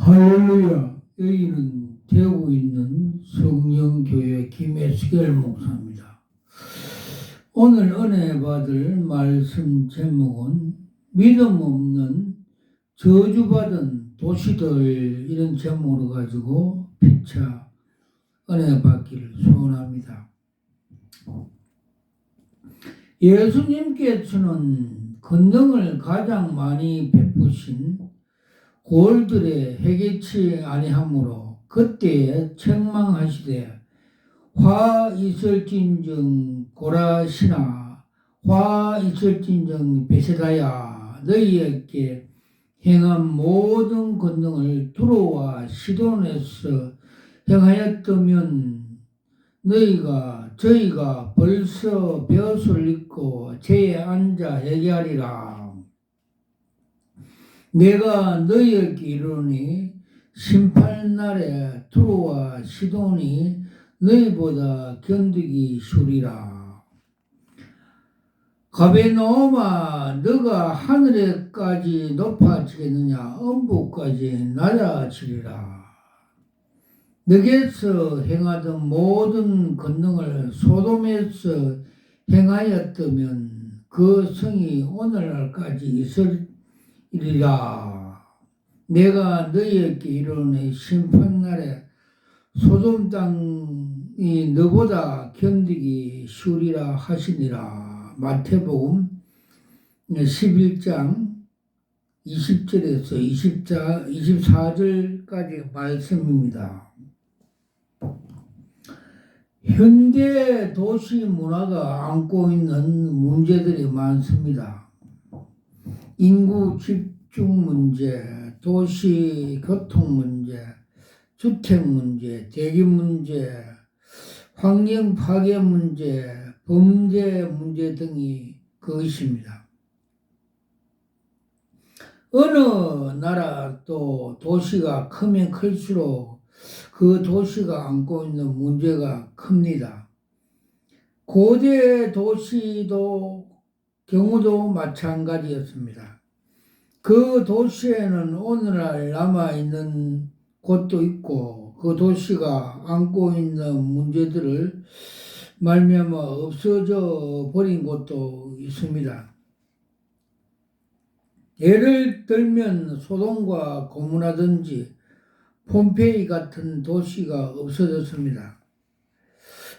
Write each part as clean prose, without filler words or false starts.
할렐루야. 여기는 대구에 있는 성령교회 김혜수결 목사입니다. 오늘 은혜 받을 말씀 제목은 믿음 없는 저주받은 도시들, 이런 제목으로 가지고 피차 은혜 받기를 소원합니다. 예수님께서는 권능을 가장 많이 베푸신 고을들의 회개치 아니하므로 그때에 책망하시되 화 있을진정 고라시나 화 있을진정 베세다야, 너희에게 행한 모든 권능을 두로와 시돈에서 행하였다면 저희가 벌써 벼슬 입고 제에 앉아 회개하리라. 내가 너희에게 이르노니 심판날에 두로와 시돈이 너희보다 견디기 쉬우리라. 가베나움아, 너가 하늘에까지 높아지겠느냐? 음부까지 낮아지리라. 너게서 행하던 모든 권능을 소돔에서 행하였다면 그 성이 오늘날까지 있으리라. 내가 너희에게 이르노니 심판날에 소돔 땅이 너보다 견디기 쉬우리라 하시니라. 마태복음 11장 20절에서 24절까지 말씀입니다. 현대 도시 문화가 안고 있는 문제들이 많습니다. 인구 집중 문제, 도시 교통 문제, 주택 문제, 대기 문제, 환경 파괴 문제, 범죄 문제 등이 그것입니다. 어느 나라 또 도시가 크면 클수록 그 도시가 안고 있는 문제가 큽니다. 고대 도시도 경우도 마찬가지였습니다. 그 도시에는 오늘날 남아있는 곳도 있고 그 도시가 안고 있는 문제들을 말미암아 없어져 버린 곳도 있습니다. 예를 들면 소돔과 고모라든지 폼페이 같은 도시가 없어졌습니다.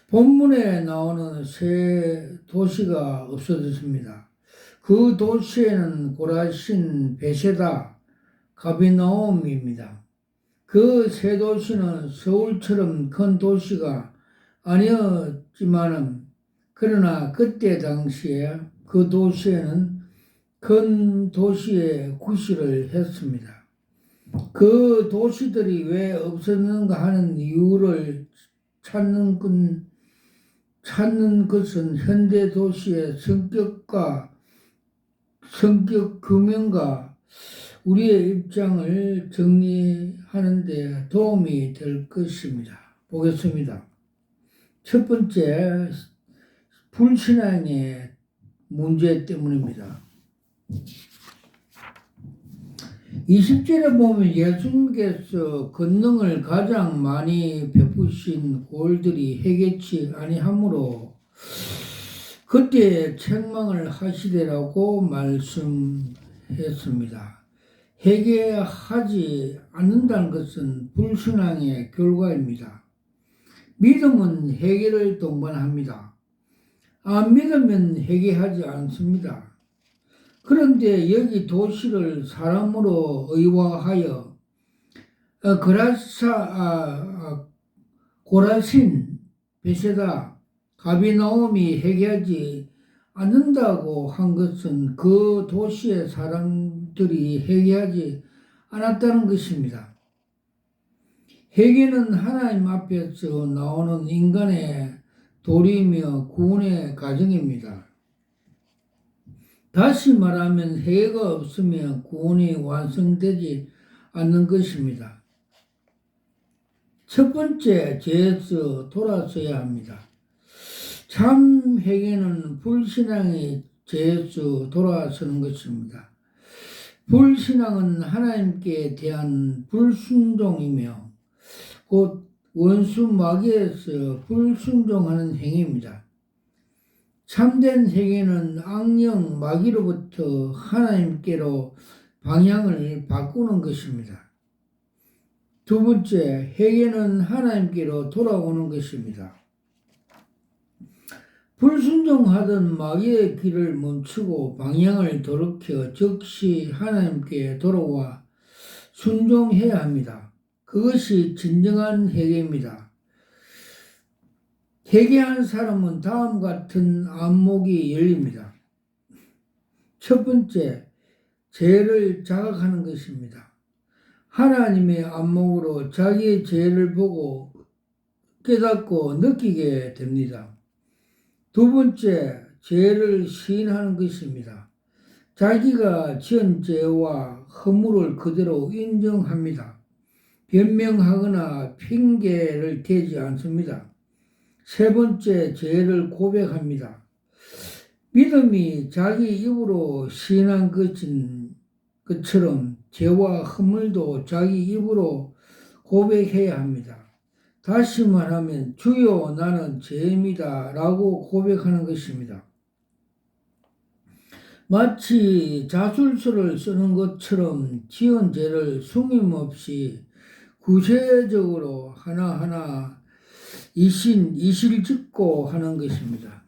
본문에 나오는 세 도시가 없어졌습니다. 그 도시에는 고라신, 베세다, 가베나움입니다. 그 세 도시는 서울처럼 큰 도시가 아니었지만은 그러나 그때 당시에 그 도시에는 큰 도시에 구실을 했습니다. 그 도시들이 왜 없었는가 하는 이유를 찾는 것은 현대 도시의 성격 규명과 우리의 입장을 정리하는 데 도움이 될 것입니다. 보겠습니다. 첫 번째, 불신앙의 문제 때문입니다. 20절에 보면 예수님께서 권능을 가장 많이 베푸신 고을들이 회개치 아니하므로 그때 책망을 하시리라고 말씀했습니다. 회개하지 않는다는 것은 불신앙의 결과입니다. 믿음은 회개를 동반합니다. 안 믿으면 회개하지 않습니다. 그런데 여기 도시를 사람으로 의화하여 고라신, 베세다, 가비나움이 회개하지 않는다고 한 것은 그 도시의 사람들이 회개하지 않았다는 것입니다. 회개는 하나님 앞에서 나오는 인간의 도리이며 구원의 과정입니다. 다시 말하면 회개가 없으면 구원이 완성되지 않는 것입니다. 첫 번째, 죄에서 돌아서야 합니다. 참 회개는 불신앙의 죄에서 돌아서는 것입니다. 불신앙은 하나님께 대한 불순종이며 곧 원수 마귀에서 불순종하는 행위입니다. 참된 회개는 악령 마귀로부터 하나님께로 방향을 바꾸는 것입니다. 두 번째, 회개는 하나님께로 돌아오는 것입니다. 불순종하던 마귀의 길을 멈추고 방향을 돌이켜 즉시 하나님께 돌아와 순종해야 합니다. 그것이 진정한 회개입니다. 회개한 사람은 다음 같은 안목이 열립니다. 첫 번째, 죄를 자각하는 것입니다. 하나님의 안목으로 자기의 죄를 보고 깨닫고 느끼게 됩니다. 두 번째, 죄를 시인하는 것입니다. 자기가 지은 죄와 허물을 그대로 인정합니다. 변명하거나 핑계를 대지 않습니다. 세 번째, 죄를 고백합니다. 믿음이 자기 입으로 시인한 것처럼 죄와 허물도 자기 입으로 고백해야 합니다. 다시 말하면 주여 나는 죄입니다 라고 고백하는 것입니다. 마치 자술서를 쓰는 것처럼 지은 죄를 숨김없이 구체적으로 하나하나 이실직고 하는 것입니다.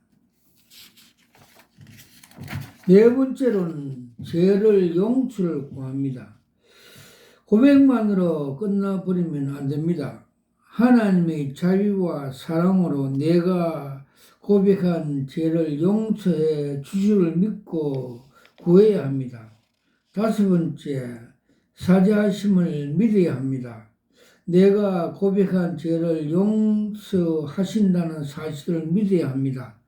네 번째로는 죄를 용서를 구합니다. 고백만으로 끝나버리면 안 됩니다. 하나님의 자비와 사랑으로 내가 고백한 죄를 용서해 주시를 믿고 구해야 합니다. 다섯 번째, 사죄하심을 믿어야 합니다. 내가 고백한 죄를 용서하신다는 사실을 믿어야 합니다.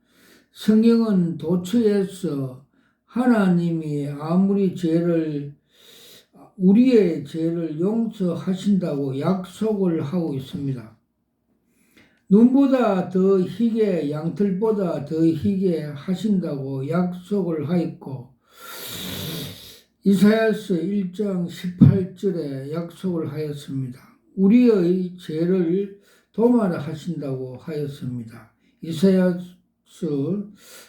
성경은 도처에서 하나님이 우리의 죄를 용서하신다고 약속을 하고 있습니다. 눈보다 더 희게 양털보다 더 희게 하신다고 약속을 하였고 이사야서 1장 18절에 약속을 하였습니다. 우리의 죄를 도말아 하신다고 하였습니다. 이사야서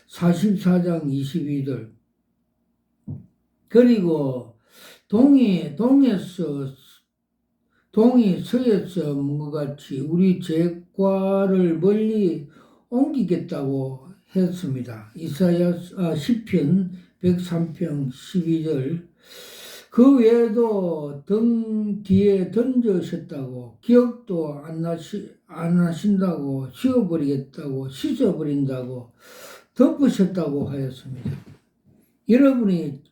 44장 22절. 그리고 동이 서에서 문과 같이 우리 죄과를 멀리 옮기겠다고 했습니다. 시편 103편 12절. 그 외에도 등 뒤에 던져셨다고 기억도 안 하신다고 씌워버리겠다고 씻어버린다고 덮으셨다고 하였습니다. 여러분이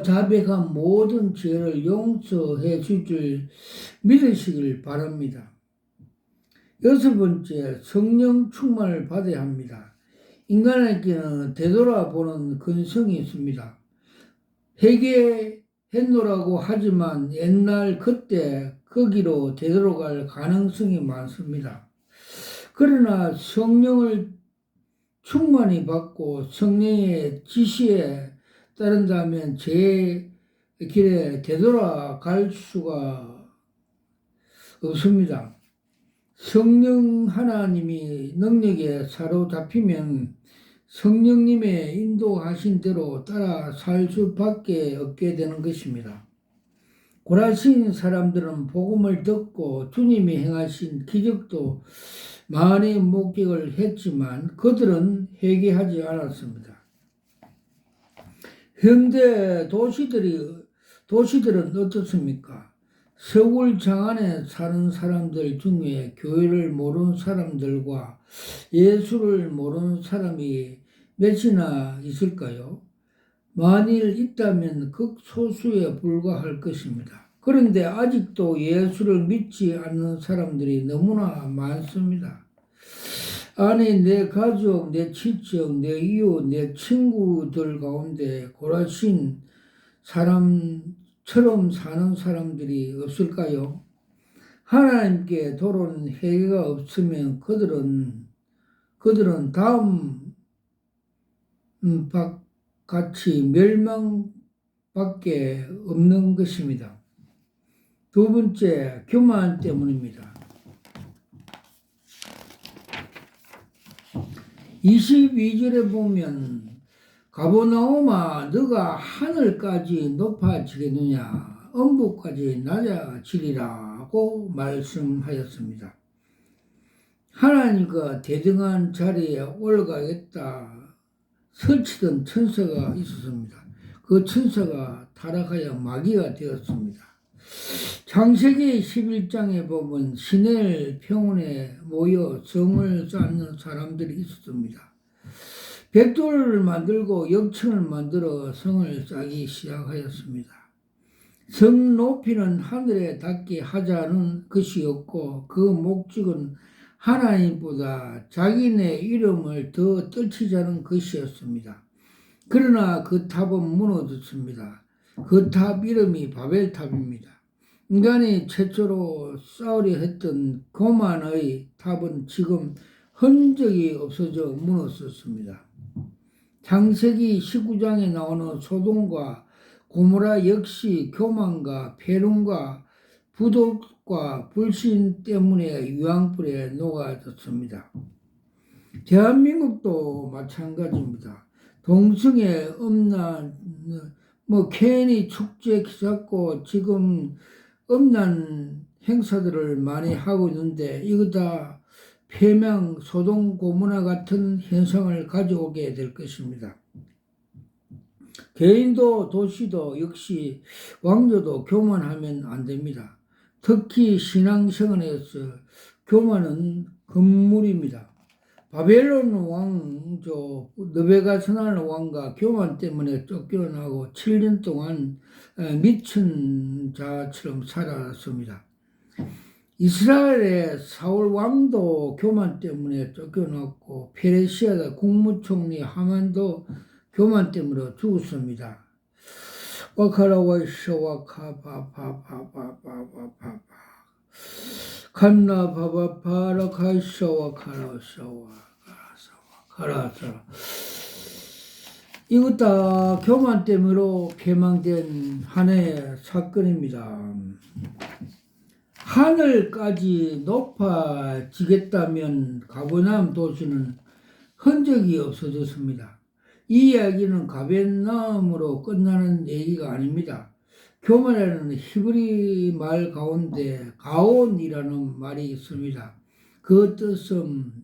자백한 모든 죄를 용서해 주줄 믿으시길 바랍니다. 여섯 번째, 성령 충만을 받아야 합니다. 인간에게는 되돌아보는 근성이 있습니다. 회개했노라고 하지만 옛날 그때 거기로 되돌아갈 가능성이 많습니다. 그러나 성령을 충만히 받고 성령의 지시에 따른다면 제 길에 되돌아갈 수가 없습니다. 성령 하나님이 능력에 사로잡히면 성령님의 인도하신 대로 따라 살 수밖에 없게 되는 것입니다. 고라신 사람들은 복음을 듣고 주님이 행하신 기적도 많이 목격을 했지만 그들은 회개하지 않았습니다. 현대 도시들은 어떻습니까? 서울 장안에 사는 사람들 중에 교회를 모르는 사람들과 예수를 모르는 사람이 몇이나 있을까요? 만일 있다면 극소수에 불과할 것입니다. 그런데 아직도 예수를 믿지 않는 사람들이 너무나 많습니다. 아니, 내 가족, 내 친척, 내 이웃, 내 친구들 가운데 고라신 사람처럼 사는 사람들이 없을까요? 하나님께 돌아오는 회개가 없으면 그들은 다음 같이 밖에 없는 것입니다. 두 번째, 교만 때문입니다. 22절에 보면 가버나움아 너가 하늘까지 높아지겠느냐 엄부까지 낮아지리라고 말씀하였습니다. 하나님과 대등한 자리에 올라가겠다 설치던 천사가 있었습니다. 그 천사가 타락하여 마귀가 되었습니다. 창세기 11장에 보면 시내일 평원에 모여 성을 쌓는 사람들이 있었습니다. 벽돌을 만들고 역청을 만들어 성을 쌓기 시작하였습니다. 성 높이는 하늘에 닿게 하자는 것이었고 그 목적은 하나님보다 자기네 이름을 더 떨치자는 것이었습니다. 그러나 그 탑은 무너졌습니다. 그 탑 이름이 바벨탑입니다. 인간이 최초로 쌓으려 했던 교만의 탑은 지금 흔적이 없어져 무너졌습니다. 창세기 19장에 나오는 소돔과 고모라 역시 교만과 패륜과 부독과 불신 때문에 유황불에 녹아졌습니다. 대한민국도 마찬가지입니다. 동성애 음란 괜히 축제 잡고 지금 음란 행사들을 많이 하고 있는데 이거 다 폐명, 소동, 고문화 같은 현상을 가져오게 될 것입니다. 개인도 도시도 역시 왕조도 교만하면 안 됩니다. 특히 신앙생활에서 교만은 금물입니다. 바벨론 왕조 느부갓네살 왕과 교만 때문에 쫓겨나고 7년 동안 미친 자처럼 살았습니다. 이스라엘의 사울 왕도 교만 때문에 쫓겨났고 페르시아 국무총리 하만도 교만 때문에 죽었습니다. 와카라와샤와카바바바바바바바 칸나바바파라카샤와카라샤와 이것 다 교만 때문에 폐망된 한 해의 사건입니다. 하늘까지 높아지겠다면 가버나움 도시는 흔적이 없어졌습니다. 이 이야기는 가버나움으로 끝나는 얘기가 아닙니다. 교만이라는 히브리 말 가운데 가온이라는 말이 있습니다. 그 뜻은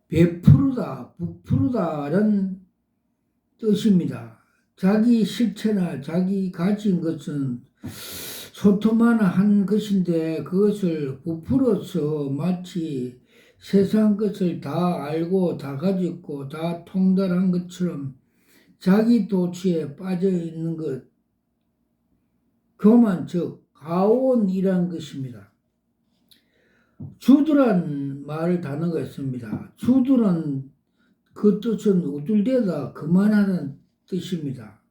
베푸르다, 부푸르다라는 뜻입니다. 자기 실체나 자기 가진 것은 소토마한 것인데 그것을 부풀어서 마치 세상 것을 다 알고 다 가졌고 다 통달한 것처럼 자기 도취에 빠져 있는 것, 교만 즉 가온이란 것입니다. 주두란 말 단어가 있습니다. 주두는 그 뜻은 우둘대다 그만하는 뜻입니다.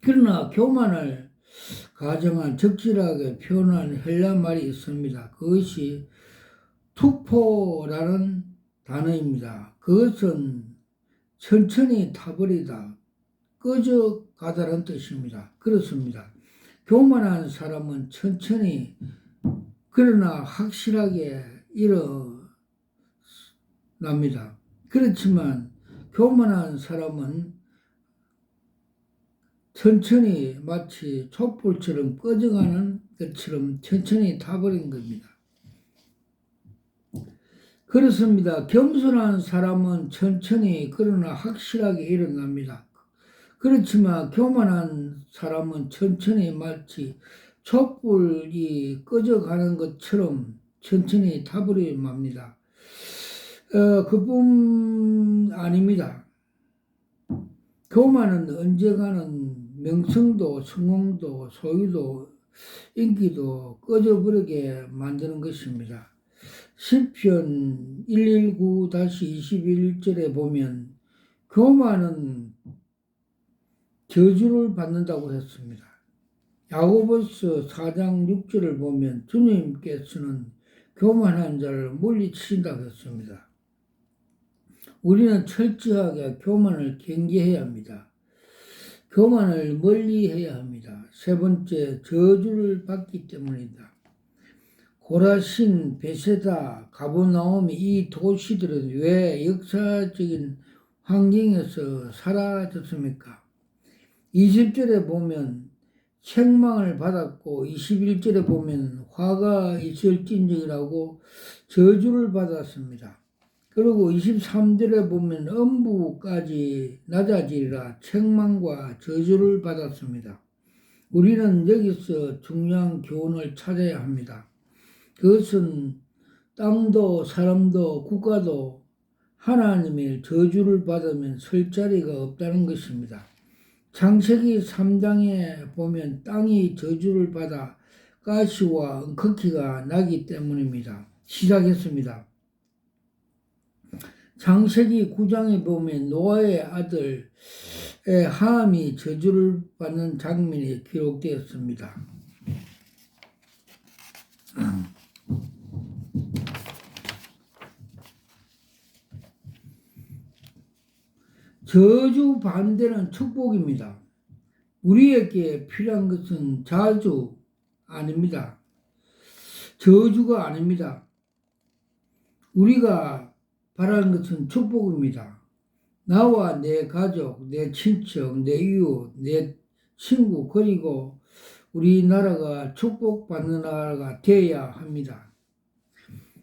그러나 교만을 가정한 적절하게 표현한 헬라 말이 있습니다. 그것이 투포라는 단어입니다. 그것은 천천히 타버리다, 꺼져가다라는 뜻입니다. 그렇습니다. 교만한 사람은 천천히 그러나 확실하게 일어납니다. 그렇지만 교만한 사람은 천천히 마치 촛불처럼 꺼져가는 것처럼 천천히 타버린 겁니다. 그렇습니다. 겸손한 사람은 천천히 그러나 확실하게 일어납니다. 그렇지만 교만한 사람은 천천히 마치 촛불이 꺼져가는 것처럼 천천히 타버려 맙니다. 그뿐 아닙니다. 교만은 언젠가는 명성도 성공도 소유도 인기도 꺼져버리게 만드는 것입니다. 시편 119-21절에 보면 교만은 저주를 받는다고 했습니다. 야고보서 4장 6절을 보면 주님께서는 교만한 자를 물리치신다고 했습니다. 우리는 철저하게 교만을 경계해야 합니다. 교만을 멀리 해야 합니다. 세 번째, 저주를 받기 때문이다. 고라신, 베세다, 가버나움 이 도시들은 왜 역사적인 환경에서 사라졌습니까? 20절에 보면 책망을 받았고 21절에 보면 화가 있을진적이라고 저주를 받았습니다. 그리고 23절에 보면 음부까지 낮아지리라 책망과 저주를 받았습니다. 우리는 여기서 중요한 교훈을 찾아야 합니다. 그것은 땅도 사람도 국가도 하나님의 저주를 받으면 설 자리가 없다는 것입니다. 창세기 3장에 보면 땅이 저주를 받아 가시와 엉겅퀴가 나기 때문입니다. 시작했습니다. 창세기 9장에 보면 노아의 아들 함이 저주를 받는 장면이 기록되었습니다. 저주 반대는 축복입니다. 우리에게 필요한 것은 자주 아닙니다. 저주가 아닙니다. 우리가 바라는 것은 축복입니다. 나와 내 가족, 내 친척, 내 이웃, 내 친구, 그리고 우리나라가 축복받는 나라가 되어야 합니다.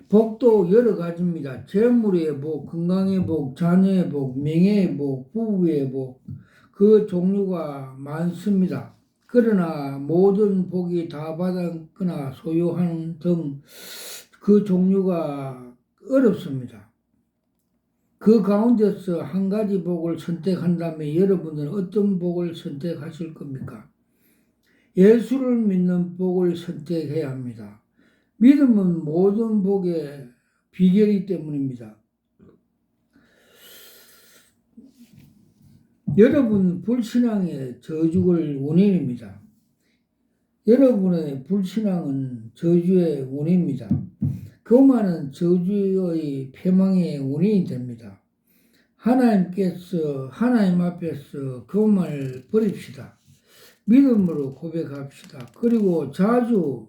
복도 여러 가지입니다. 재물의 복, 건강의 복, 자녀의 복, 명예의 복, 부부의 복, 그 종류가 많습니다. 그러나 모든 복이 다 받았거나 소유하는 등 그 종류가 어렵습니다. 그 가운데서 한 가지 복을 선택한다면 여러분은 어떤 복을 선택하실 겁니까? 예수를 믿는 복을 선택해야 합니다. 믿음은 모든 복의 비결이기 때문입니다. 여러분 불신앙의 저주의 원인입니다. 여러분의 불신앙은 저주의 원인입니다. 교만은 저주의 패망의 원인이 됩니다. 하나님 앞에서 교만을 버립시다. 믿음으로 고백합시다. 그리고 자주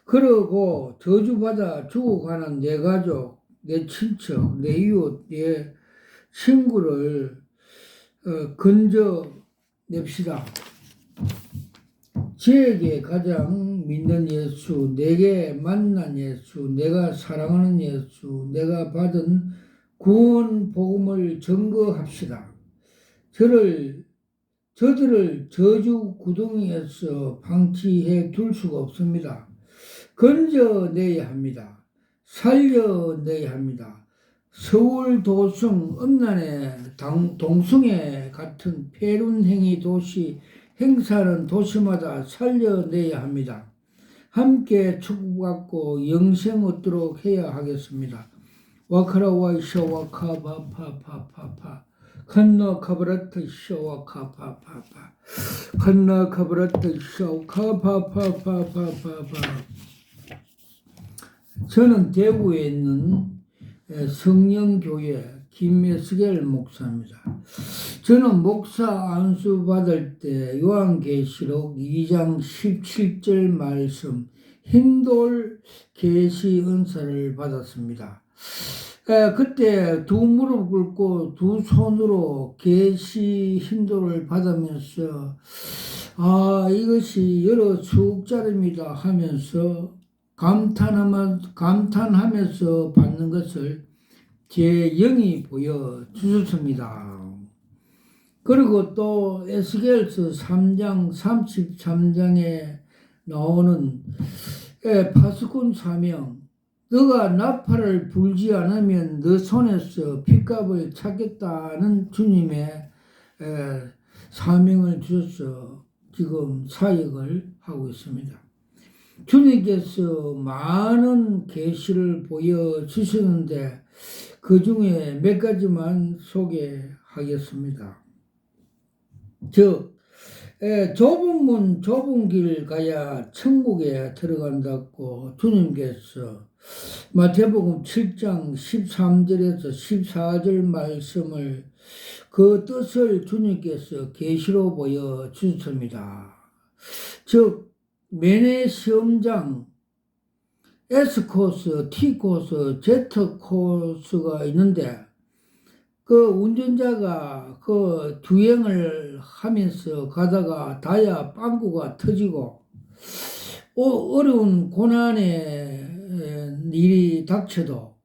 그러고 저주받아 죽어가는 내 가족, 내 친척, 내 이웃, 내 친구를 건져냅시다. 저에게 가장 믿는 예수, 내게 만난 예수, 내가 사랑하는 예수, 내가 받은 구원 복음을 증거합시다. 저들을 저주 구덩이에서 방치해 둘 수가 없습니다. 건져내야 합니다. 살려내야 합니다. 서울 도성 음란의 동성애 같은 폐륜행위 도시 행사하는 도시마다 살려내야 합니다. 함께 축복받고 영생 얻도록 해야 하겠습니다. 와카라와 샤와카바파파파파 칸나 카브라트 샤와카파파파 칸나 카브라트 샤와카파파파파파. 저는 대구에 있는 성령교회 김예스겔 목사입니다. 저는 목사 안수 받을 때 요한계시록 2장 17절 말씀 힘돌 계시 은사를 받았습니다. 그때 두 무릎 꿇고 두 손으로 계시 힘돌을 받으면서 이것이 여러 수억짜리입니다 하면서 감탄하면서 받는 것을 제 영이 보여주셨습니다. 그리고 또 에스겔서 3장 33장에 나오는 파수꾼 사명, 너가 나팔을 불지 않으면 너 손에서 핏값을 찾겠다는 주님의 사명을 주셔서 지금 사역을 하고 있습니다. 주님께서 많은 계시를 보여주시는데 그 중에 몇 가지만 소개하겠습니다. 즉 좁은 문 좁은 길 가야 천국에 들어간다고 주님께서 마태복음 7장 13절에서 14절 말씀을 그 뜻을 주님께서 계시로 보여 주셨습니다. 즉 면회 시험장 S코스, T코스, Z코스가 있는데 그 운전자가 그 주행을 하면서 가다가 타이어 빵꾸가 터지고 어려운 고난의 일이 닥쳐도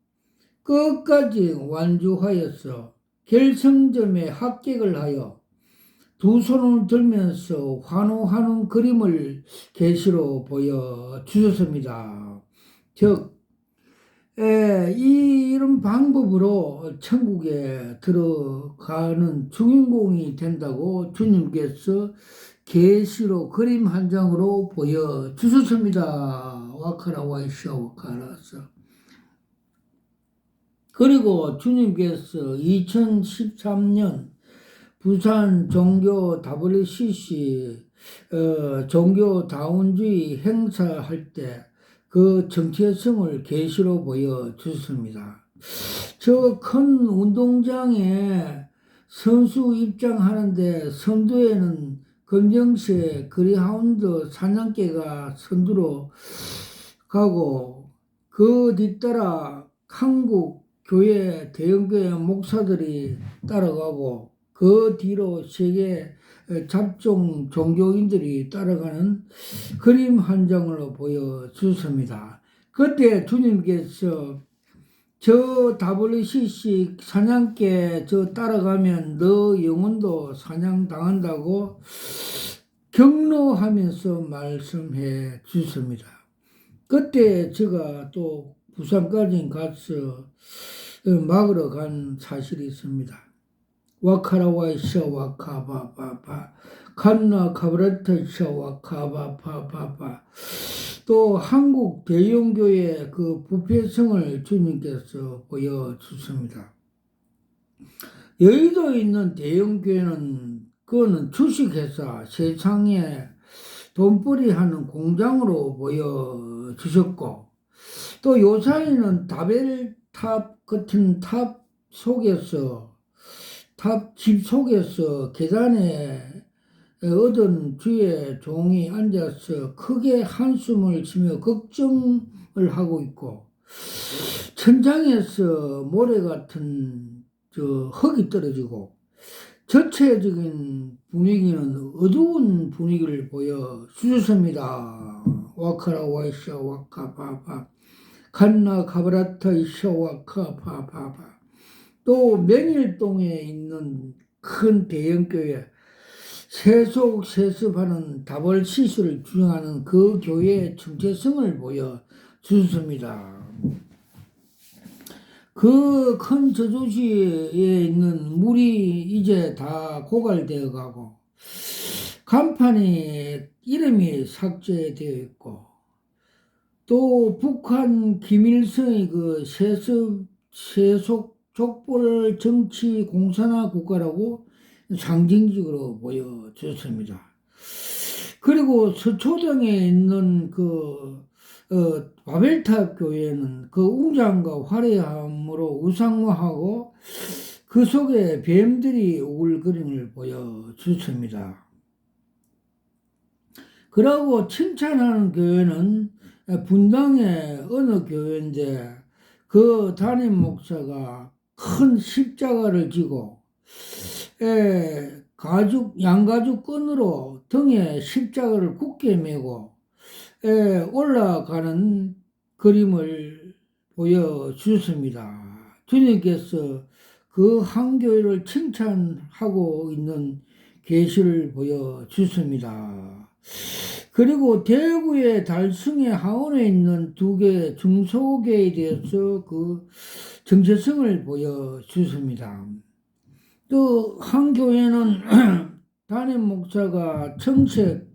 끝까지 완주하여서 결승점에 합격을 하여 두 손을 들면서 환호하는 그림을 계시로 보여 주셨습니다. 즉 이런 방법으로 천국에 들어가는 주인공이 된다고 주님께서 계시로 그림 한 장으로 보여주셨습니다. 와카라 와이샤 와카라서. 그리고 주님께서 2013년 부산 종교 WCC 종교 다운주의 행사할 때 그 정체성을 계시로 보여주셨습니다. 저 큰 운동장에 선수 입장하는데 선두에는 검정색 그리하운드 사냥개가 선두로 가고 그 뒤따라 한국 교회 대형교회 목사들이 따라가고 그 뒤로 세계 잡종 종교인들이 따라가는 그림 한 장으로 보여주셨습니다. 그때 주님께서 저 WCC 사냥개 저 따라가면 너 영혼도 사냥당한다고 격려하면서 말씀해 주셨습니다. 그때 제가 또 부산까지 가서 막으러 간 사실이 있습니다. 와카라와이샤 와카바바바 칸나 카브라타샤 와카바바바바 또 한국 대형교회 그 부패성을 주님께서 보여주십니다. 여의도에 있는 대형교회는 그거는 주식회사 세상에 돈벌이 하는 공장으로 보여주셨고 또 요사이는 다벨탑 같은 탑 속에서 집 속에서 계단에 얻은 주의 종이 앉아서 크게 한숨을 쉬며 걱정을 하고 있고 천장에서 모래 같은 흙이 떨어지고 전체적인 분위기는 어두운 분위기를 보여주셨습니다. 와카라 와이샤 와카바바 칸나 카브라타 이샤 와카바바바 또 명일동에 있는 큰 대형교회 세속세습하는 다벌시술을 주장하는 그 교회의 정체성을 보여주셨습니다. 그 큰 저수지에 있는 물이 이제 다 고갈되어 가고 간판에 이름이 삭제되어 있고 또 북한 김일성의 그 세속 족벌 정치 공산화 국가라고 상징적으로 보여줬습니다. 그리고 서초동에 있는 바벨탑 교회는 그 웅장과 화려함으로 우상화하고 그 속에 뱀들이 우글거림을 보여줬습니다. 그러고 칭찬하는 교회는 분당의 어느 교회인데 그 담임 목사가 큰 십자가를 지고 양가죽 끈으로 등에 십자가를 굳게 메고 올라가는 그림을 보여주셨습니다. 주님께서 그 한 교회를 칭찬하고 있는 계시를 보여주셨습니다. 그리고 대구의 달성의 하원에 있는 두 개의 중소교회에 대해서 그 정체성을 보여주셨습니다. 또 한 교회는 담임 목사가 청색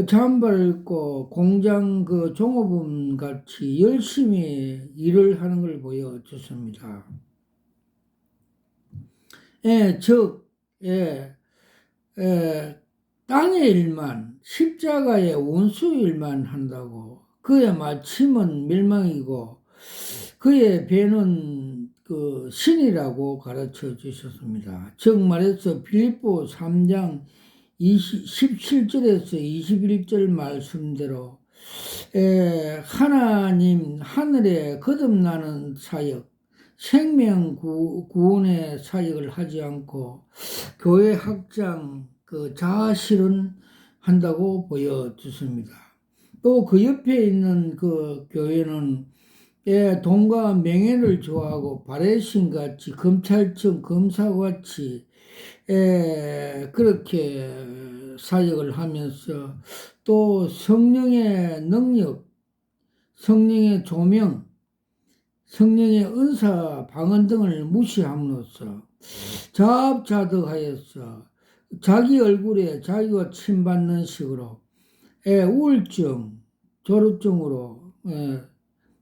잠바를 입고 공장 그 종업원 같이 열심히 일을 하는 걸 보여줬습니다. 즉, 땅의 일만, 십자가의 원수 일만 한다고. 그의 마침은 멸망이고 그의 배는 그 신이라고 가르쳐 주셨습니다. 즉 말해서 빌립보 3장 17절에서 21절 말씀대로 하나님 하늘에 거듭나는 사역, 생명 구원의 사역을 하지 않고 교회 확장, 그 자아 실현한다고 보여주습니다. 또 그 옆에 있는 그 교회는 돈과 명예를 좋아하고 바레신 같이 검찰청 검사와 같이 그렇게 사역을 하면서 또 성령의 능력, 성령의 조명, 성령의 은사, 방언 등을 무시함으로써 자업자득하여서 자기 얼굴에 자기가 침받는 식으로 우울증, 졸업증으로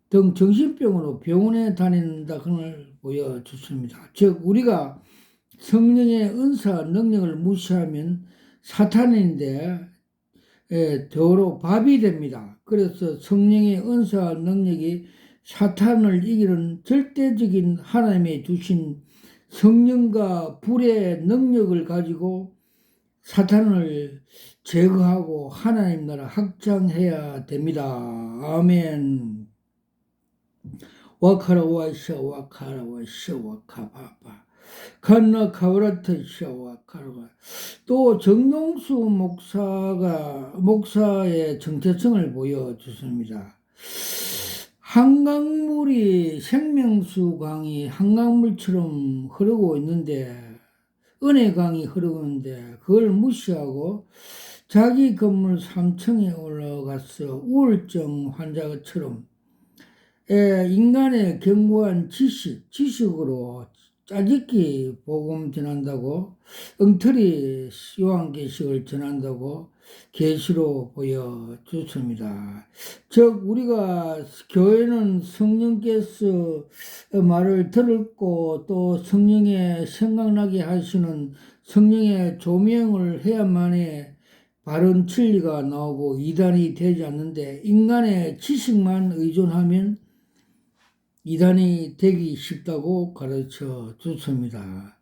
등 정신병으로 병원에 다닌다 그걸 보여줬습니다. 즉 우리가 성령의 은사, 능력을 무시하면 사탄인데 더러 밥이 됩니다. 그래서 성령의 은사, 능력이 사탄을 이기는 절대적인 하나님의 주신 성령과 불의 능력을 가지고 사탄을 제거하고 하나님 나라 확장해야 됩니다. 아멘. 와카라 와샤 와카라 와샤 와카바바 간나 카브라트 샤와카라바. 또 정동수 목사의 정체성을 보여주습니다. 한강물이 생명수 강이 한강물처럼 흐르고 있는데 은혜 강이 흐르고 있는데 그걸 무시하고 자기 건물 3층에 올라가서 우울증 환자처럼 인간의 견고한 지식으로 짜깁기 복음 전한다고 엉터리 요한계시를 전한다고 계시로 보여줬습니다. 즉 우리가 교회는 성령께서 말을 들었고 또 성령의 생각나게 하시는 성령의 조명을 해야만이 바른 진리가 나오고 이단이 되지 않는데 인간의 지식만 의존하면 이단이 되기 쉽다고 가르쳐 줬습니다.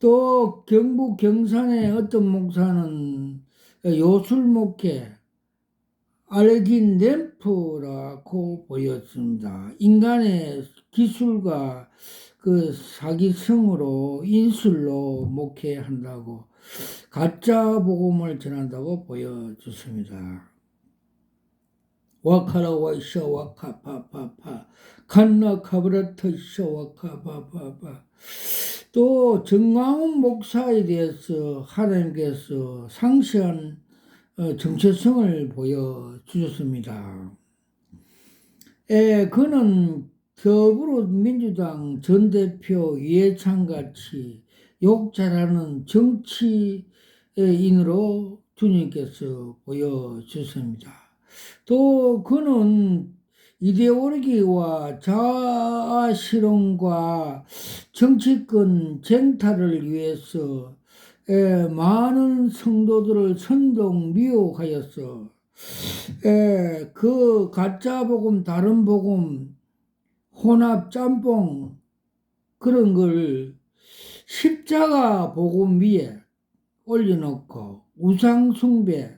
또 경북 경산의 어떤 목사는 요술 목회 알레딘 램프라고 보였습니다. 인간의 기술과 그 사기성으로 인술로 목회한다고 가짜 복음을 전한다고 보여줬습니다. 와카라 와이샤 와카파파파 간나 카브라트 샤 와카파파파. 또 정광훈 목사에 대해서 하나님께서 상세한 정체성을 보여주셨습니다. 그는 더불어민주당 전 대표 이해찬 같이 욕 잘하는 정치인으로 주님께서 보여주셨습니다. 또 그는 이데올로기와 자아 실현과 정치권 쟁탈을 위해서 많은 성도들을 선동 미혹하였어. 그 가짜 복음, 다른 복음, 혼합 짬뽕 그런 걸 십자가 복음 위에 올려놓고 우상 숭배,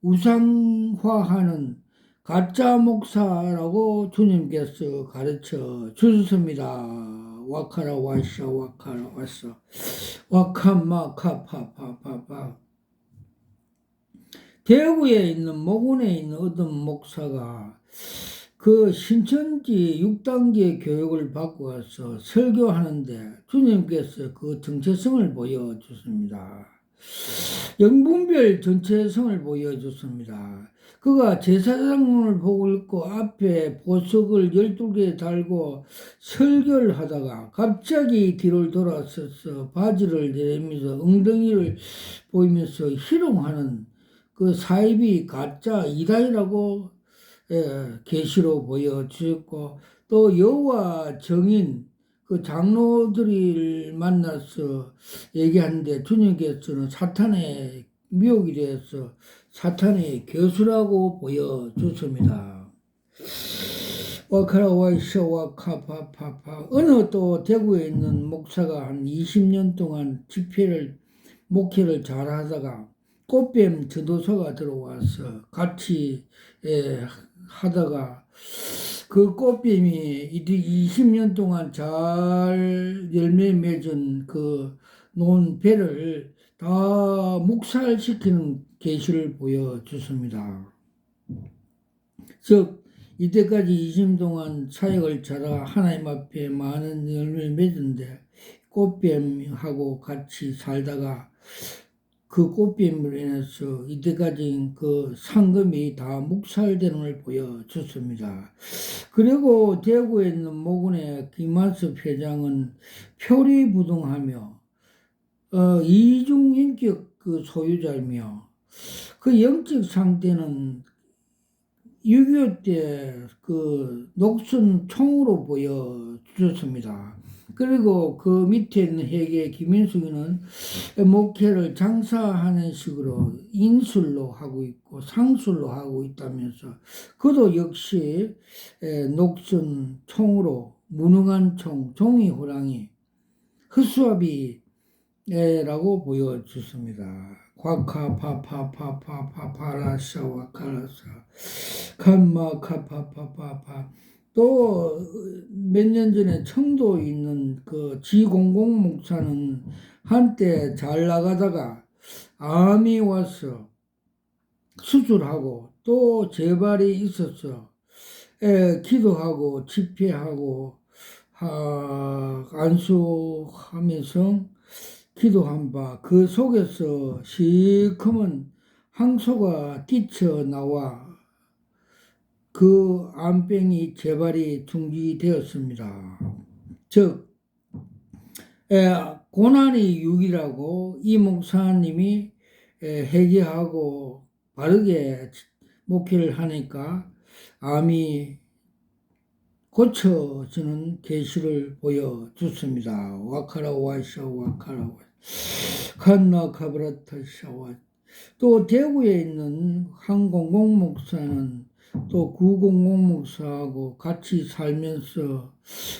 우상화하는 가짜 목사라고 주님께서 가르쳐 주셨습니다. 와카라 와샤 와카라 와샤 와카마 카파파파파. 대구에 있는 모군에 있는 어떤 목사가 그 신천지 6단계 교육을 받고 와서 설교하는데 주님께서 그 정체성을 보여줬습니다. 영분별 정체성을 보여줬습니다. 그가 제사장을 보고 있고 앞에 보석을 12개 달고 설교를 하다가 갑자기 뒤를 돌아서서 바지를 내리면서 엉덩이를 보이면서 희롱하는 그 사입이 가짜 이단이라고 계시로 보여주셨고 또 여호와 정인 그 장로들을 만나서 얘기하는데 주님께서는 사탄의 미혹이 되어서 사탄의 교수라고 보여줬습니다. 와카라와이샤와카파파파. 어느 또 대구에 있는 목사가 한 20년 동안 목회를 잘 하다가 꽃뱀 전도서가 들어와서 같이 하다가 그 꽃뱀이 20년 동안 잘 열매 맺은 그 놓은 배를 다 묵살시키는 계시를 보여줬습니다. 즉 이때까지 20년 동안 사역을 잘하 하나님 앞에 많은 열매를 맺었는데 꽃뱀하고 같이 살다가 그 꽃뱀으로 인해서 이때까지 그 상금이 다 묵살되는 걸 보여줬습니다. 그리고 대구에 있는 모군의 김한섭 회장은 표리부동하며 이중인격 그 소유자이며 그 영적 상태는 6.25 때 그 녹슨 총으로 보여주셨습니다. 그리고 그 밑에 있는 회계 김인숙이는 목회를 장사하는 식으로 인술로 하고 있고 상술로 하고 있다면서 그도 역시 녹슨 총으로 무능한 총, 종이 호랑이, 헛수아비라고 보여줬습니다. 과카파파파파파파라샤와카라사 칸마카파파파파. 또 몇 년 전에 청도에 있는 그 지공공 목사는 한때 잘 나가다가 암이 와서 수술하고 또 재발이 있었어. 기도하고 집회하고 안수하면서 기도한 바 그 속에서 시커먼 황소가 뛰쳐나와 그 암병이 재발이 중지되었습니다. 즉 고난이 육이라고 이 목사님이 회개하고 바르게 목회를 하니까 암이 고쳐지는 계시를 보여줬습니다. 와카라 와샤 와카라 칸나 카브라타 샤와. 또 대구에 있는 한 공공 목사는 또 구공공 목사하고 같이 살면서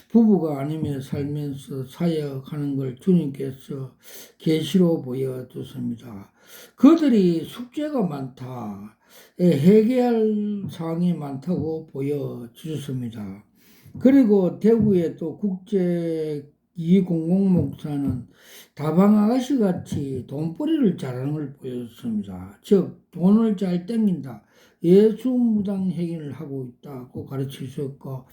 부부가 아니며 살면서 사역하는 걸 주님께서 계시로 보여줬습니다. 그들이 숙제가 많다, 해결할 사항이 많다고 보여주셨습니다. 그리고 대구의 또 국제 이공공 목사는 다방 아가씨 같이 돈벌이를 잘하는 걸 보여줬습니다. 즉 돈을 잘 땡긴다, 예수무당 행위를 하고 있다고 가르쳐 주셨고,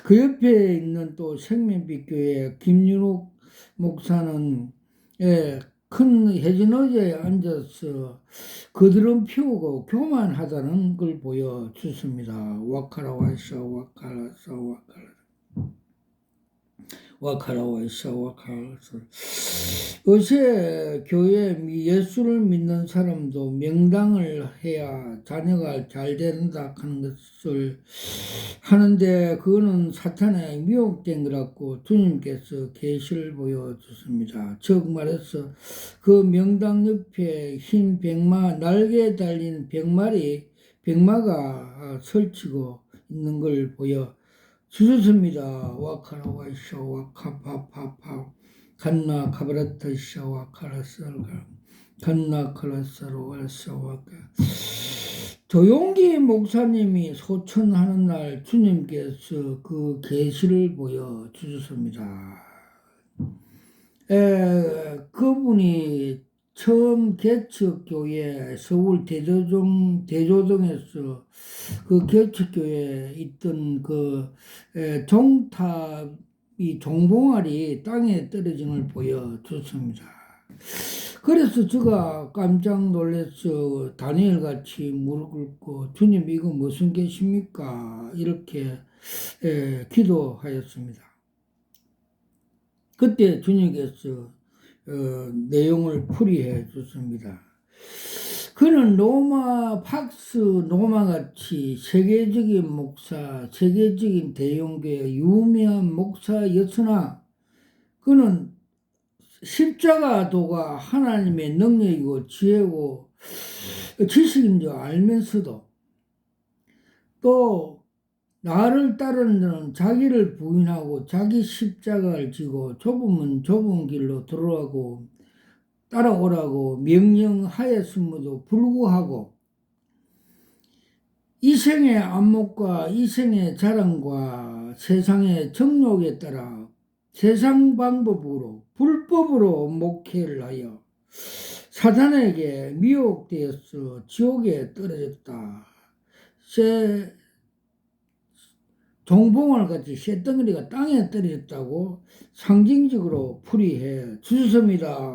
그 옆에 있는 또 생명빛 교회 김윤옥 목사는 큰 해진 의자에 앉아서 그들은 피우고 교만하다는 걸 보여줬습니다. 와카라 와이샤 와카라사 와카라 와카라 와이샤 와카라사. 어제 교회 예수를 믿는 사람도 명당을 해야 자녀가 잘 된다 하는 것을 하는데 그거는 사탄에 미혹된 거라고 주님께서 계시를 보여주십니다. 즉 말해서 그 명당 옆에 흰 백마, 날개에 달린 백마가 설치고 있는 걸 보여주셨습니다. 와카라 와이샤 와카파파파 간나 카브라타 샤와 카라살가 간나 카라사로 와샤와가. 조용기 목사님이 소천하는 날 주님께서 그 계시를 보여주셨습니다. 그분이 처음 개척교회 서울 대조동에서 그 개척교회에 있던 그 종탑이 종봉알이 땅에 떨어진 걸 보여줬습니다. 그래서 제가 깜짝 놀라서 다니엘 같이 무릎 꿇고 주님 이거 무슨 계십니까? 이렇게 기도하였습니다. 그때 주님께서 내용을 풀이해 줬습니다. 그는 로마같이 세계적인 목사, 세계적인 대형교회 유명한 목사였으나 그는 십자가도가 하나님의 능력이고 지혜고 지식인 줄 알면서도 또 나를 따르는 자는 자기를 부인하고 자기 십자가를 지고 좁으면 좁은 길로 들어가고 따라오라고 명령하였음에도 불구하고 이생의 안목과 이생의 자랑과 세상의 정욕에 따라 세상 방법으로 불법으로 목회를 하여 사단에게 미혹되어서 지옥에 떨어졌다. 종봉을 같이 쇳덩어리가 땅에 떨어졌다고 상징적으로 풀이해 주셨습니다.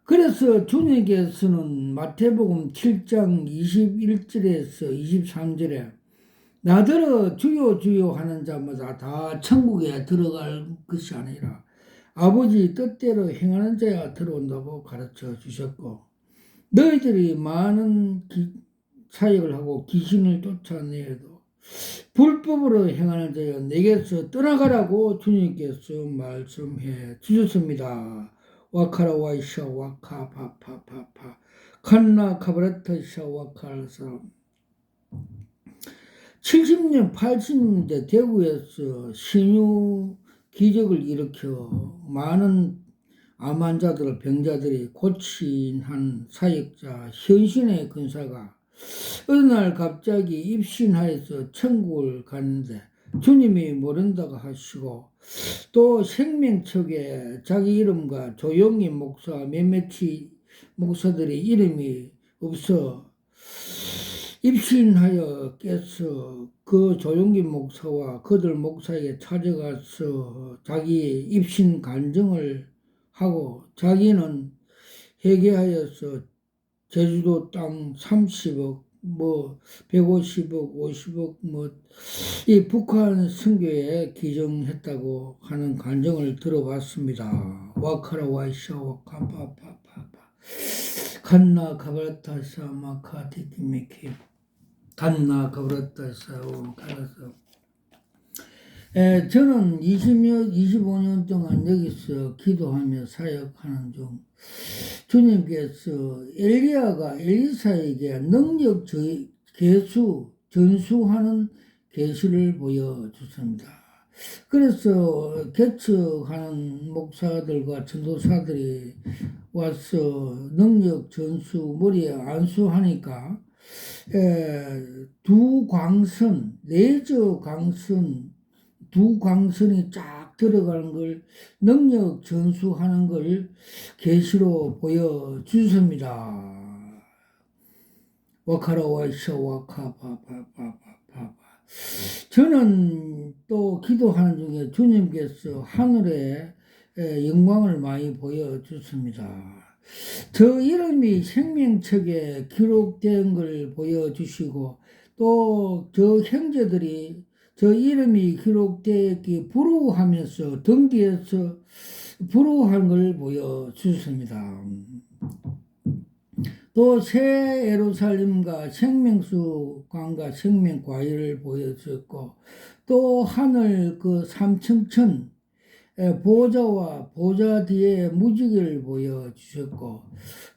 그래서 주님께서는 마태복음 7장 21절에서 23절에 나더러 주여 주여 하는 자마다 다 천국에 들어갈 것이 아니라 아버지 뜻대로 행하는 자가 들어온다고 가르쳐 주셨고 너희들이 많은 사역을 하고 귀신을 쫓아내도 불법으로 행하는 자여 내게서 떠나가라고 주님께서 말씀해 주셨습니다. 와카라 와이샤 와카 파파파파 칸나 카브라타샤 와카라사 70년 80년대 대구에서 신유 기적을 일으켜 많은 암 환자들 병자들이 고친 한 사역자 현신의 근사가 어느 날 갑자기 입신하여서 천국을 가는데 주님이 모른다고 하시고 또 생명책에 자기 이름과 조용히 목사 몇몇이 목사들의 이름이 없어 입신하여 깨서 그 조용기 목사와 그들 목사에게 찾아가서 자기 입신 간증을 하고 자기는 회개하여서 제주도 땅 30억, 150억, 50억, 이 북한 선교에 기증했다고 하는 간증을 들어봤습니다. 와카라 와이샤 와카파파파파 칸나 가브라타사 마카티키메키 칸나 가브라타사 오카라서 저는 25년 동안 여기서 기도하며 사역하는 중 주님께서 엘리야가 엘리사에게 능력 전수하는 계시를 보여주십니다. 그래서 개척하는 목사들과 전도사들이 와서 능력 전수 머리에 안수하니까 두 광선, 레저 광선, 두 광선이 쫙 들어가는 걸 능력 전수하는 걸 계시로 보여주십니다. 와카라 와이샤 와카파파파파파 저는 또 기도하는 중에 주님께서 하늘에 영광을 많이 보여주십니다. 저 이름이 생명책에 기록된 걸 보여주시고 또 저 형제들이 저 이름이 기록되었기 부러워하면서 등기해서 부러워한 걸 보여주십니다. 또 새 예루살렘과 생명수관과 생명과일을 보여주셨고 또 하늘 그 삼층천 보좌와 보좌 뒤에 무지개를 보여주셨고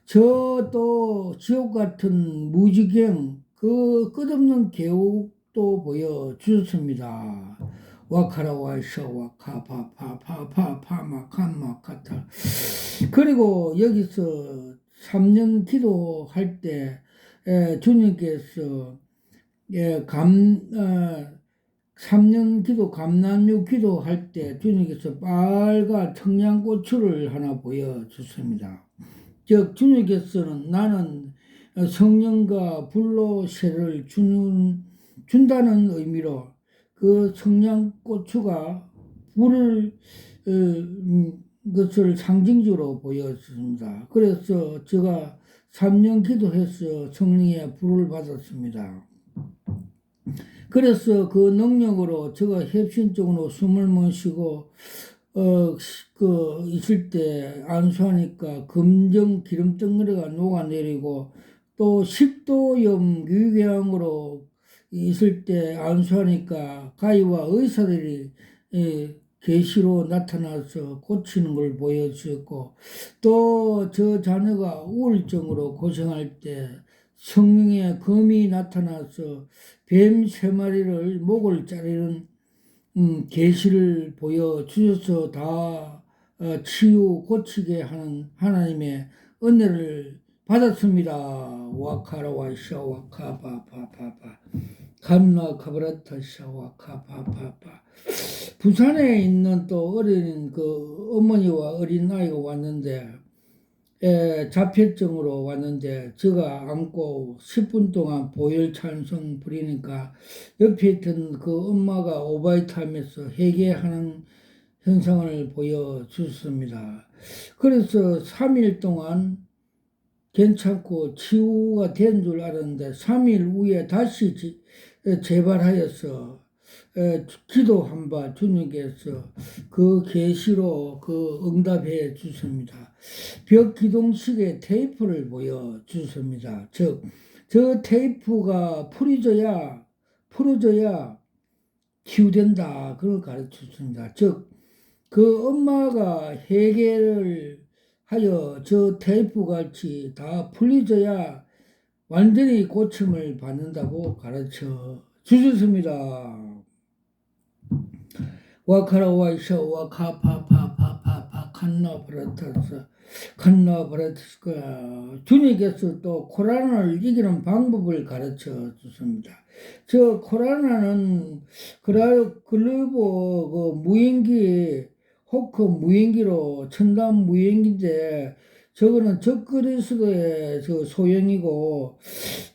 저 또 지옥 같은 무지경 그 끝없는 계곡도 보여주셨습니다. 와카라 와이샤 와카파파파파마칸마카타 그리고 여기서 3년 기도할 때 주님께서 3년 기도 감난유 기도할 때 주님께서 빨간 청양고추를 하나 보여주십니다. 즉 주님께서는 나는 성령과 불로 세를 준다는 의미로 그 청양고추가 불을 것을 상징적으로 보여줬습니다. 그래서 제가 3년 기도해서 성령의 불을 받았습니다. 그래서 그 능력으로 제가 협신적으로 숨을 못 쉬고 있을 때 안수하니까 검정 기름 덩어리가 녹아내리고 또 식도염 유궤양으로 있을 때 안수하니까 가이와 의사들이 계시로 나타나서 고치는 걸 보여주셨고, 또 저 자녀가 우울증으로 고생할 때 성령의 검이 나타나서 뱀 세 마리를 목을 자르는 계시를 보여주셔서 다 치유 고치게 하는 하나님의 은혜를 받았습니다. 와카라와 샤와카바바바바 간나 카브라타 샤와카바바바. 부산에 있는 또 어린 그 어머니와 어린 아이가 왔는데 자폐증으로 왔는데 제가 안고 10분 동안 보혈 찬송 부리니까 옆에 있던 그 엄마가 오바이트 하면서 회개하는 현상을 보여주셨습니다. 그래서 3일 동안 괜찮고 치유가 된 줄 알았는데 3일 후에 다시 재발하여서 기도한 바 주님께서 그 계시로 그 응답해 주십니다. 벽 기둥식의 테이프를 보여주십니다. 즉, 저 테이프가 풀어져야 치유된다. 그걸 가르쳐 줍니다. 즉, 그 엄마가 해결을 하여 저 테이프 같이 다 풀려져야 완전히 고침을 받는다고 가르쳐 주셨습니다. 와카라와이샤 와카파파파파파 칸나브라타스가 주님께서 또 코로나를 이기는 방법을 가르쳐 주십니다. 저 코로나는 글로브 무인기 호크 무인기로 첨단 무인기인데 저거는 적그리스도의 저 소형이고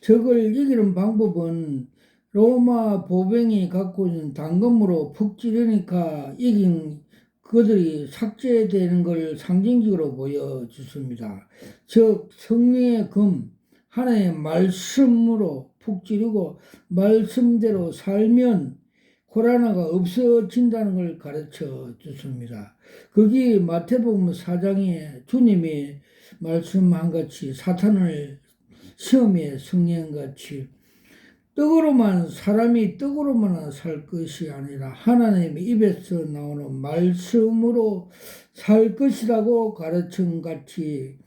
저걸 이기는 방법은 로마 보병이 갖고 있는 단검으로 푹 찌르니까 이긴 그들이 삭제되는 걸 상징적으로 보여주습니다. 즉 성령의 검 하나의 말씀으로 푹 찌르고 말씀대로 살면 코로나가 없어진다는 걸 가르쳐 주십니다. 거기 마태복음 4장에 주님이 말씀한 같이 사탄을 시험에 승리한같이 사람이 떡으로만 살 것이 아니라 하나님의 입에서 나오는 말씀으로 살 것이라고 가르친 같이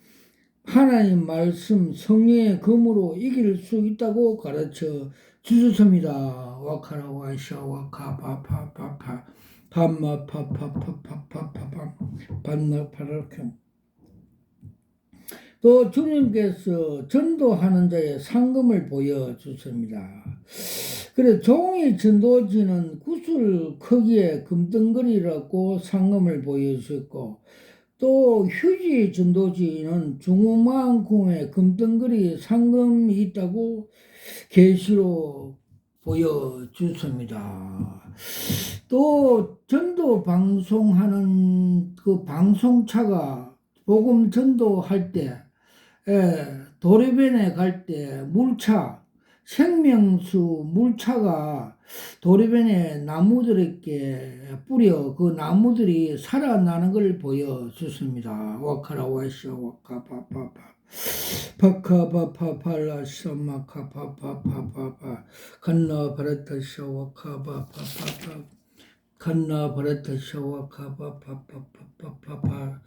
하나님 말씀 성령의 검으로 이길 수 있다고 가르쳐 주셨습니다. 와카라와샤 와카파파파파 반마파파파파파파 반나파라kam또 주님께서 전도하는 자의 상금을 보여주십니다. 그래 종이 전도지는 구슬 크기의 금덩거리라고 상금을 보여주셨고 또 휴지 전도지는 중후만큼의 금덩거리 상금이 있다고 계시로 보여주십니다. 또 전도 방송하는 그 방송차가 복음 전도할 때 도리변에 갈 때 생명수 물차가 도리변에 나무들에게 뿌려 그 나무들이 살아나는 걸 보여줬습니다. 와카라와시아 와카파파파 파카바파팔라샤마카파파파파 간나바라타샤 와카바파파파 칸나바라타 샤와카바파파파파파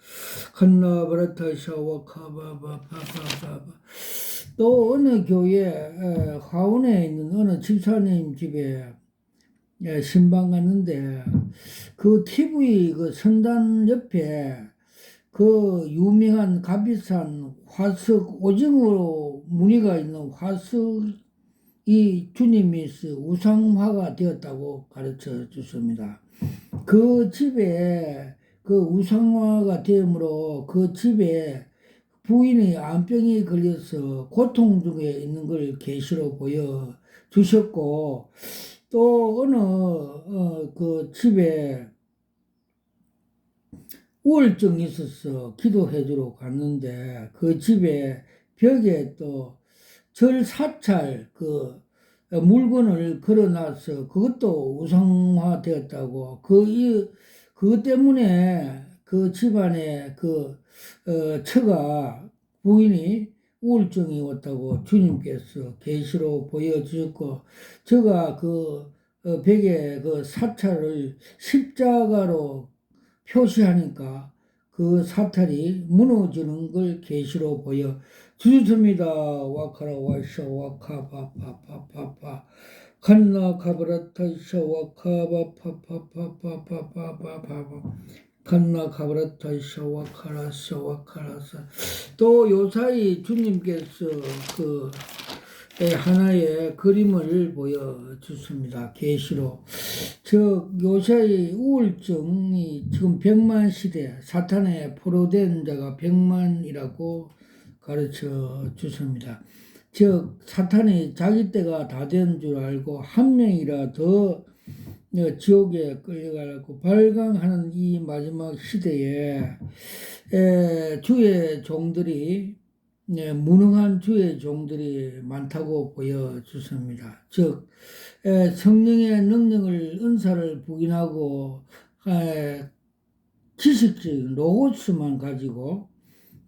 칸나바라타 샤와카바파파파파 또 어느 교회 화원에 있는 어느 집사님 집에 신방 갔는데 그 TV 그 선단 옆에 그 유명한 값비싼 화석 오징어로 무늬가 있는 화석이 주님이 우상화가 되었다고 가르쳐 주십니다. 그 집에 그 우상화가 되므로 그 집에 부인이 암병이 걸려서 고통 중에 있는 걸 계시로 보여 주셨고 또 어느 그 집에 우울증이 있어서 기도해 주러 갔는데 그 집에 벽에 또 절 사찰 그 물건을 걸어놔서 그것도 우상화 되었다고 그것 때문에 그 집안에 처가 부인이 우울증이 왔다고 주님께서 계시로 보여주셨고 제가 벽에 그 사찰을 십자가로 표시하니까 그 사찰이 무너지는 걸 계시로 보여 주셨습니다. 와카라 와샤 와카바파파파파 칸나 카브라타샤 와카바파파파파파파파 칸나 카브라타샤 와카라샤 와카라사. 또 요사이 주님께서 그 하나의 그림을 보여주습니다. 계시로. 요사이 우울증이 지금 100만 시대, 사탄에 포로된 자가 100만이라고 가르쳐 주습니다. 즉, 사탄이 자기 때가 다 된 줄 알고 한 명이라 더 지옥에 끌려가고 발광하는 이 마지막 시대에 주의 종들이 무능한 주의 종들이 많다고 보여주습니다. 즉 성령의 능력을 은사를 부인하고 지식적인 로고스만 가지고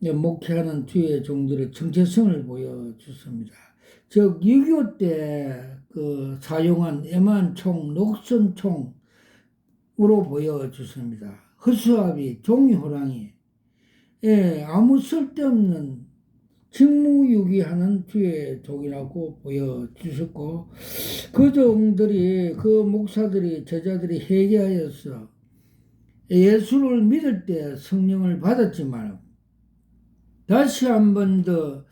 목회하는 주의 종들의 정체성을 보여주습니다. 즉 6.25 때 그 사용한 애만총, 녹선총으로 보여주습니다. 허수아비, 종이호랑이, 아무 쓸데없는 직무유기하는 주의 종이라고 보여주셨고, 그 종들이, 그 목사들이, 제자들이 회개하였어. 예수를 믿을 때 성령을 받았지만, 다시 한 번 더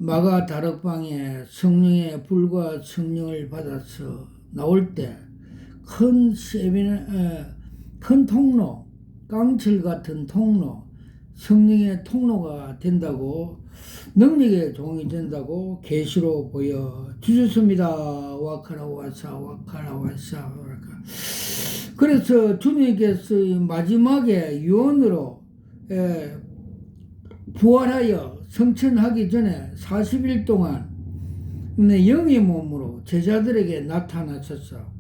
마가 다락방에 성령의 불과 성령을 받아서 나올 때 큰 통로, 깡철 같은 통로, 성령의 통로가 된다고, 능력의 종이 된다고 계시로 보여 주셨습니다. 와카라와사 와카라와사. 그래서 주님께서 마지막에 유언으로 부활하여 성천하기 전에 40일 동안 영의 몸으로 제자들에게 나타나셔서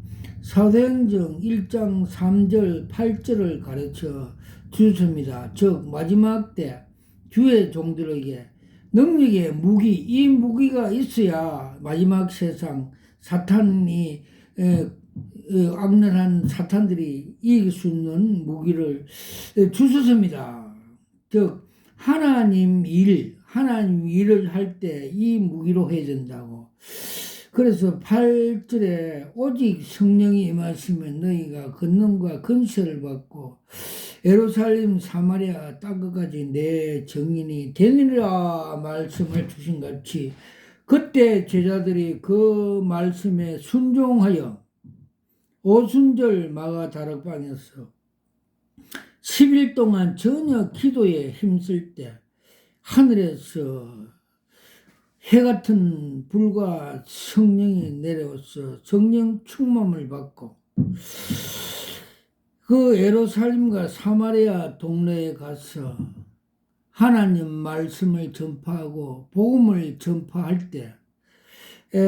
사도행전 1장 3절 8절을 가르쳐 주셨습니다. 즉 마지막 때 주의 종들에게 능력의 무기, 이 무기가 있어야 마지막 세상 사탄이 악랄한 사탄들이 이길 수 있는 무기를 주셨습니다. 즉 하나님 일을 할 때 이 무기로 해야 된다고. 그래서 8절에 오직 성령이 임하시면 너희가 권능과 근세를 받고 예루살렘 사마리아 땅끝까지 내 증인이 되리라 말씀을 주신 같이, 그때 제자들이 그 말씀에 순종하여 오순절 마가 다락방에서 10일 동안 전혀 기도에 힘쓸 때 하늘에서 해 같은 불과 성령이 내려와서 성령 충만을 받고 그 예루살렘과 사마리아 동네에 가서 하나님 말씀을 전파하고 복음을 전파할 때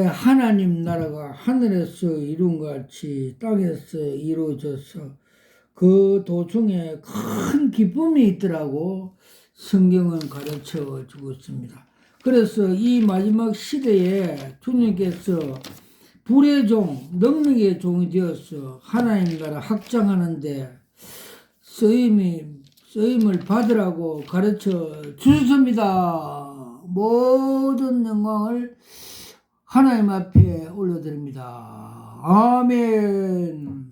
하나님 나라가 하늘에서 이룬 것 같이 땅에서 이루어져서 그 도중에 큰 기쁨이 있더라고 성경은 가르쳐 주고 있습니다. 그래서 이 마지막 시대에 주님께서 불의 종, 능력의 종이 되어서 하나님 나라 확장하는데 쓰임을 받으라고 가르쳐 주셨습니다. 모든 영광을 하나님 앞에 올려드립니다. 아멘.